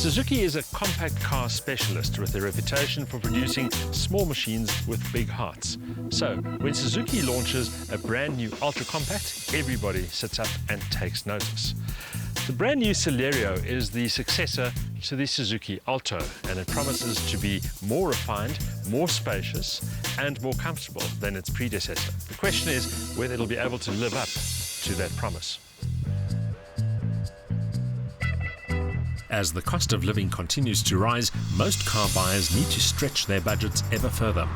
Suzuki is a compact car specialist with a reputation for producing small machines with big hearts. So, when Suzuki launches a brand new ultra compact, everybody sits up and takes notice. The brand new Celerio is the successor to the Suzuki Alto, and it promises to be more refined, more spacious, and more comfortable than its predecessor. The question is whether it'll be able to live up to that promise. As the cost of living continues to rise, most car buyers need to stretch their budgets ever further.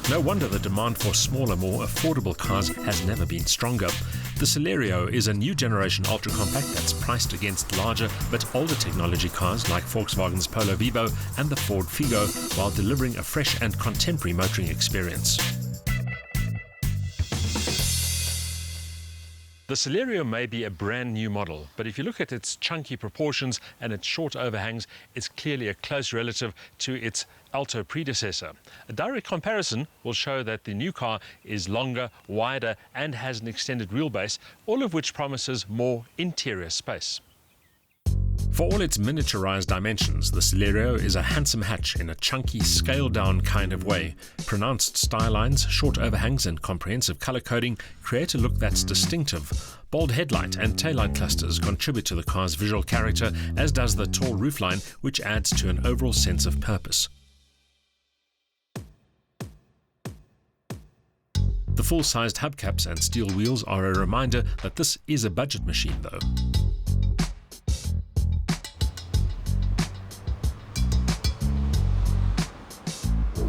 No wonder the demand for smaller, more affordable cars has never been stronger. The Celerio is a new generation ultra-compact that's priced against larger but older technology cars like Volkswagen's Polo Vivo and the Ford Figo, while delivering a fresh and contemporary motoring experience. The Celerio may be a brand new model, but if you look at its chunky proportions and its short overhangs, it's clearly a close relative to its Alto predecessor. A direct comparison will show that the new car is longer, wider, and has an extended wheelbase, all of which promises more interior space. For all its miniaturized dimensions, the Celerio is a handsome hatch in a chunky, scaled-down kind of way. Pronounced style lines, short overhangs and comprehensive color coding create a look that's distinctive. Bold headlight and taillight clusters contribute to the car's visual character, as does the tall roofline, which adds to an overall sense of purpose. The full-sized hubcaps and steel wheels are a reminder that this is a budget machine, though.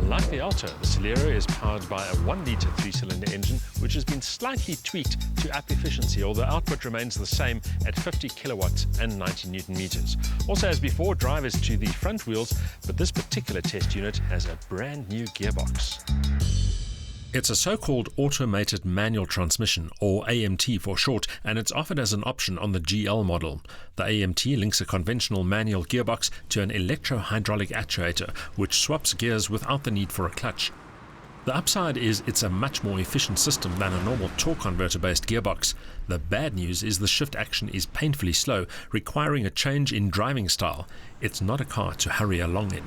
Like the Alto, the Celerio is powered by a 1-litre 3-cylinder engine, which has been slightly tweaked to up efficiency, although output remains the same at 50 kilowatts and 90 newton meters. Also, as before, drive is to the front wheels, but this particular test unit has a brand new gearbox. It's a so-called automated manual transmission, or AMT for short, and it's offered as an option on the GL model. The AMT links a conventional manual gearbox to an electro-hydraulic actuator, which swaps gears without the need for a clutch. The upside is it's a much more efficient system than a normal torque converter-based gearbox. The bad news is the shift action is painfully slow, requiring a change in driving style. It's not a car to hurry along in.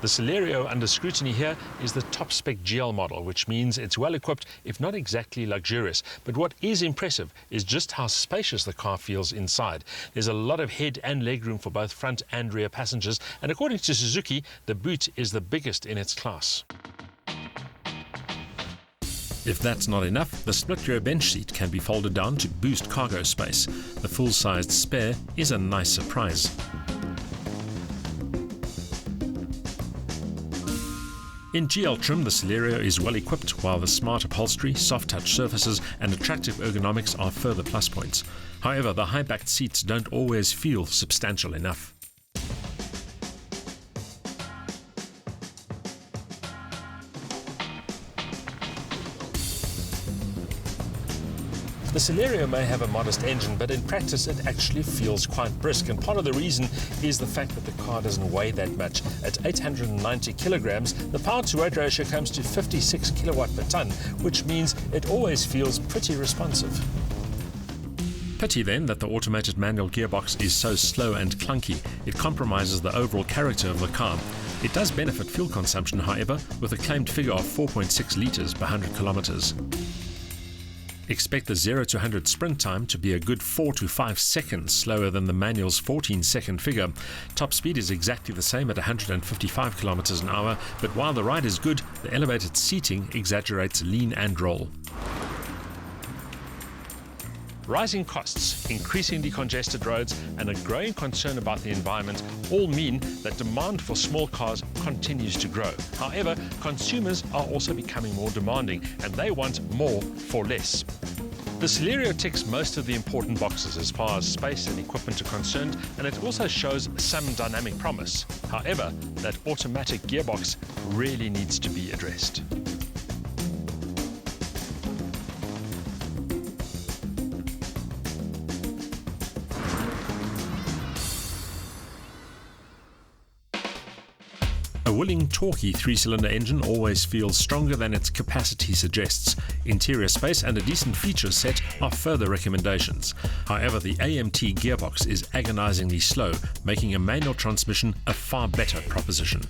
The Celerio under scrutiny here is the top-spec GL model, which means it's well-equipped, if not exactly luxurious. But what is impressive is just how spacious the car feels inside. There's a lot of head and legroom for both front and rear passengers, and according to Suzuki, the boot is the biggest in its class. If that's not enough, the split-rear bench seat can be folded down to boost cargo space. The full-sized spare is a nice surprise. In GL trim, the Celerio is well equipped, while the smart upholstery, soft-touch surfaces and attractive ergonomics are further plus points. However, the high-backed seats don't always feel substantial enough. The Celerio may have a modest engine, but in practice it actually feels quite brisk, and part of the reason is the fact that the car doesn't weigh that much. At 890 kilograms, the power-to-weight ratio comes to 56 kilowatt per ton, which means it always feels pretty responsive. Pity then that the automated manual gearbox is so slow and clunky. It compromises the overall character of the car. It does benefit fuel consumption, however, with a claimed figure of 4.6 litres per 100 kilometers. Expect the 0 to 100 sprint time to be a good 4 to 5 seconds slower than the manual's 14-second figure. Top speed is exactly the same at 155 kilometers an hour, but while the ride is good, the elevated seating exaggerates lean and roll. Rising costs, increasingly congested roads, and a growing concern about the environment all mean that demand for small cars continues to grow. However, consumers are also becoming more demanding, and they want more for less. The Celerio ticks most of the important boxes as far as space and equipment are concerned, and it also shows some dynamic promise. However, that automatic gearbox really needs to be addressed. A willing, torquey 3-cylinder engine always feels stronger than its capacity suggests. Interior space and a decent feature set are further recommendations. However, the AMT gearbox is agonizingly slow, making a manual transmission a far better proposition.